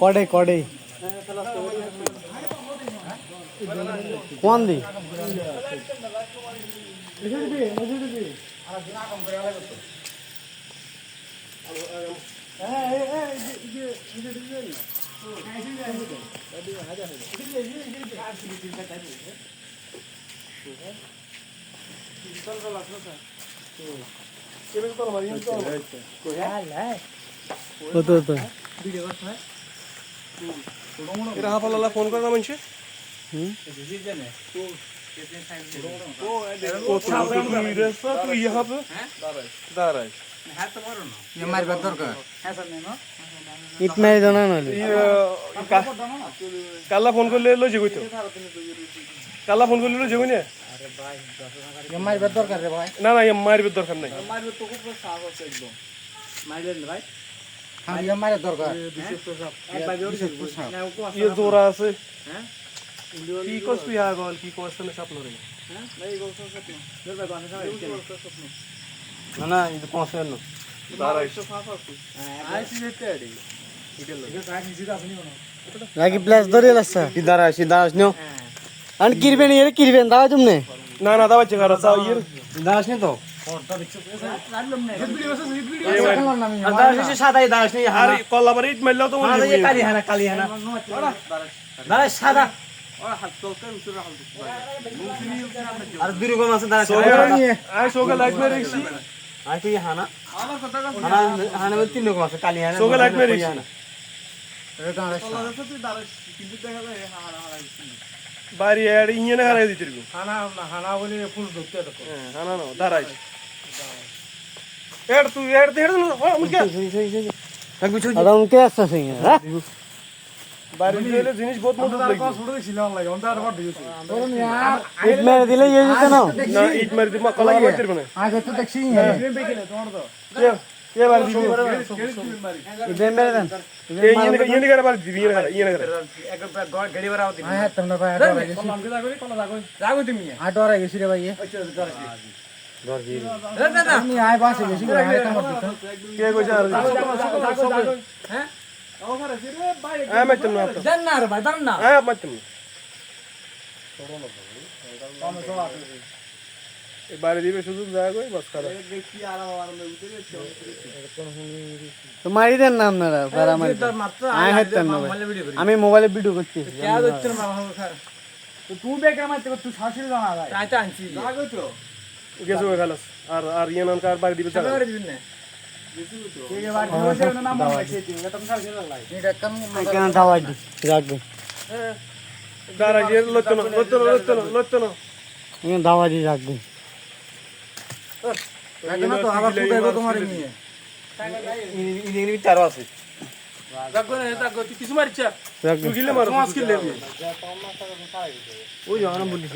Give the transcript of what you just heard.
কড়ে কড়ে কোন দি फोन कर म्हणजे तू यहाँ पे दाराज ইট মারি দাও না নলে কালা ফোন করলে লো যেগুই তো কালা ফোন করলে লো যেগুই না মারিবার দরকার রে ভাই না না মারবে দরকার নাই মারিবার দরকার ये जोरा আছে কি কস তুই আগল কি কস না স্বপ্ন রে না না ಇದು কোন না রাগি প্লাস ধরে লাসা সিদারাস নো আন কিরবেন এর কিরবেন দাও তুমনে না না দাও চেক করা চাও ইর দাস নি তো সাদাই দাস নি আর কলাবারে ইট মারলাও তো বলি কালি হানা দাস সাদা আর দুই রকম আছে দাস আই সোগা লাইট মেরে রেখছি আর তুই হানা হানা তিন রকম আছে কালি হানা সোগা লাইট মেরে রেখছি বাড়ি আর ইঞ্জিনে হারাই দিতে রবি হানা বলে ফুল ধরতে তো হানা না দারাই এর তুই এর দেড় মুখে আরাম কে আসছে হ্যাঁ বাড়ি দিলে জিনিস বহুত মজা লাগবে ইট মেরে দিলে এই যেত না না ইট মারি দিমা কলা মারতে পারবে না আগে তো দেখছি কে বাড়ি দিবি ইদে মেরে দেন ইয়ে করে বাড়ি দিবি ইয়ে করে গাড়ি বাড়াও দিন হ্যাঁ তোমরা ভাই আটো আর গেছি রে ভাই ডর গিয়ে আমি আয় বাসে গেছি আয় কামড় দিত কে কইছে আর হ্যাঁ হ্যাঁ মারতেন না দেন না রে ভাই দেন না হ্যাঁ মারতেন এই বাড়ি দিবে সুযোগ যায় কই বস করে তো মারি দেন না আপনারা পারা মারি আয় হাততেন না আমি মোবাইলে ভিডিও করছি क्या হচ্ছে না তো তুই বেকার মারতে তুই শাশুড়ি জানা ভাই তাইতে আনছি লাগো তো গেছো খালাস আর আর ইয়ে নাম কার বাড়ি দিবে চালা করে দিবেন না এই বাড়ি দিবে না নাম আছে এটা তুমি শাশুড়ি লাই এটা কেন দাওয়াই দি রাখবে দাঁড়া গিয়ে লত্তন ইয়ে দাওয়াই দি রাখবে না তো আবার ফুটাইবো তোমার নিয়ে ইনি চারো আছে রাখো না এটা কিছু মারছ তুই গিলে মারো মাছ কিলে ওই জানা বলিস